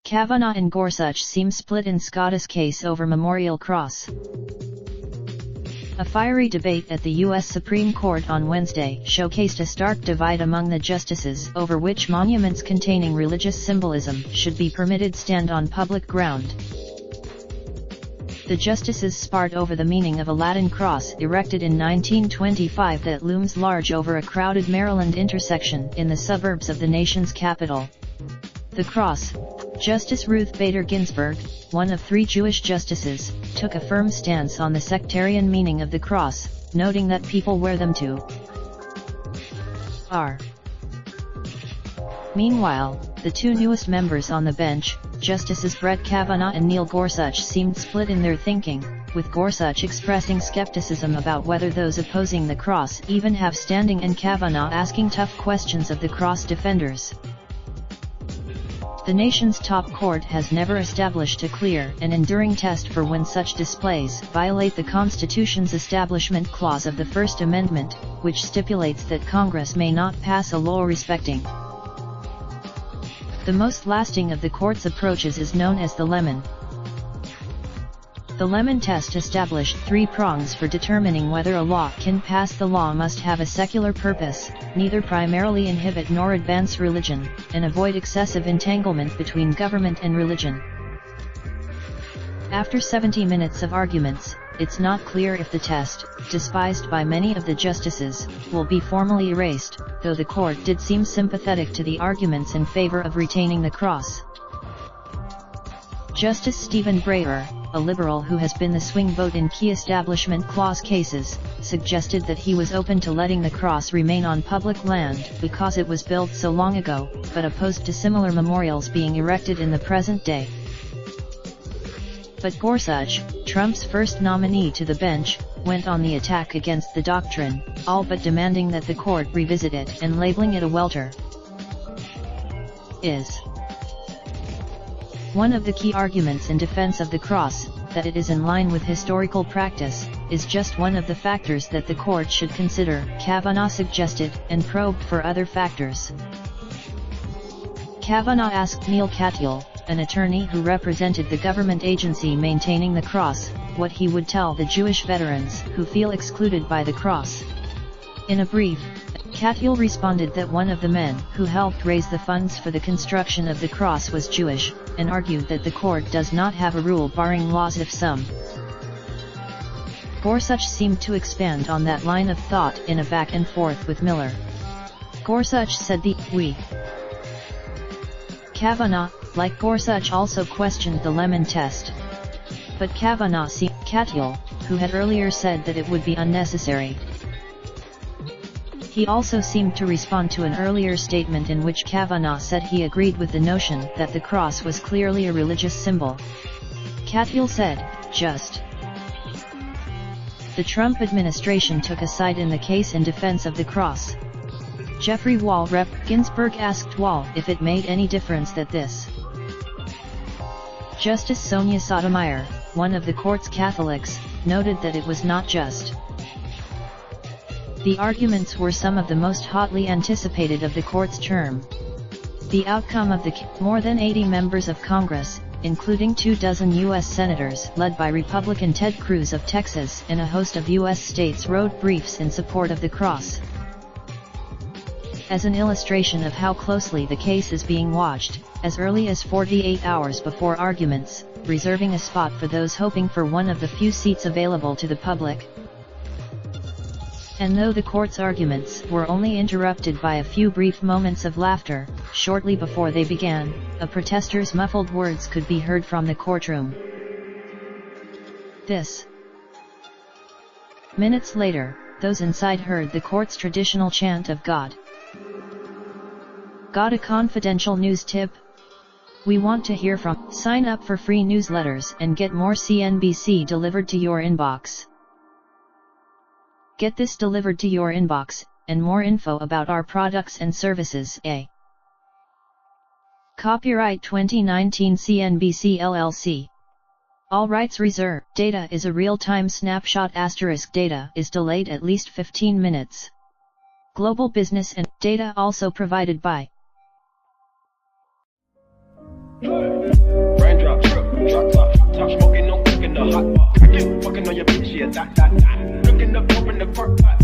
Kavanaugh and Gorsuch seem split in SCOTUS case over memorial cross. A fiery debate at the U.S. Supreme Court on Wednesday showcased a stark divide among the justices over which monuments containing religious symbolism should be permitted stand on public ground. The justices sparred over the meaning of a Latin cross erected in 1925 that looms large over a crowded Maryland intersection in the suburbs of the nation's capital. The cross, Justice Ruth Bader Ginsburg, one of 3 Jewish justices, took a firm stance on the sectarian meaning of the cross, noting that people wear them to r. Meanwhile, the 2 newest members on the bench, Justices Brett Kavanaugh and Neil Gorsuch, seemed split in their thinking, with Gorsuch expressing skepticism about whether those opposing the cross even have standing and Kavanaugh asking tough questions of the cross defenders. The nation's top court has never established a clear and enduring test for when such displays violate the Constitution's Establishment Clause of the First Amendment, which stipulates that Congress may not pass a law respecting. The most lasting of the court's approaches is known as the Lemon. The Lemon test established 3 prongs for determining whether a law can pass. The law must have a secular purpose, neither primarily inhibit nor advance religion, and avoid excessive entanglement between government and religion. After 70 minutes of arguments, it's not clear if the test, despised by many of the justices, will be formally erased, though the court did seem sympathetic to the arguments in favor of retaining the cross. Justice Stephen Breyer, a liberal who has been the swing vote in key Establishment Clause cases, suggested that he was open to letting the cross remain on public land because it was built so long ago, but opposed to similar memorials being erected in the present day. But Gorsuch, Trump's first nominee to the bench, went on the attack against the doctrine, all but demanding that the court revisit it and labeling it a welter. One of the key arguments in defense of the cross, that it is in line with historical practice, is just one of the factors that the court should consider, Kavanaugh suggested, and probed for other factors. Kavanaugh asked Neil Katyal, an attorney who represented the government agency maintaining the cross, what he would tell the Jewish veterans who feel excluded by the cross. In a brief, Katyal responded that one of the men who helped raise the funds for the construction of the cross was Jewish, and argued that the court does not have a rule barring laws if some. Gorsuch seemed to expand on that line of thought in a back and forth with Miller. Gorsuch said we. Kavanaugh, like Gorsuch, also questioned the Lemon test. But Kavanaugh seemed Katyal, who had earlier said that it would be unnecessary. He also seemed to respond to an earlier statement in which Kavanaugh said he agreed with the notion that the cross was clearly a religious symbol. Katyal said, just. The Trump administration took a side in the case in defense of the cross. Jeffrey Wall Rep. Ginsburg asked Wall if it made any difference that this. Justice Sonia Sotomayor, one of the court's Catholics, noted that it was not just. The arguments were some of the most hotly anticipated of the court's term. The outcome of the more than 80 members of Congress, including 24 U.S. senators led by Republican Ted Cruz of Texas and a host of U.S. states, wrote briefs in support of the cross. As an illustration of how closely the case is being watched, as early as 48 hours before arguments, reserving a spot for those hoping for one of the few seats available to the public. And though the court's arguments were only interrupted by a few brief moments of laughter, shortly before they began, a protester's muffled words could be heard from the courtroom. This. Minutes later, those inside heard the court's traditional chant of God. Got a confidential news tip? We want to hear from. Sign up for free newsletters and get more CNBC delivered to your inbox. Get this delivered to your inbox, and more info about our products and services. Copyright 2019 CNBC LLC. All rights reserved. Data is a real-time snapshot. Data is delayed at least 15 minutes. Global business and data also provided by Raindrop, drop top, smoking, no cooking the hot pot. Cracking, fucking on your bitch, yeah, that. Looking up, open the park pot.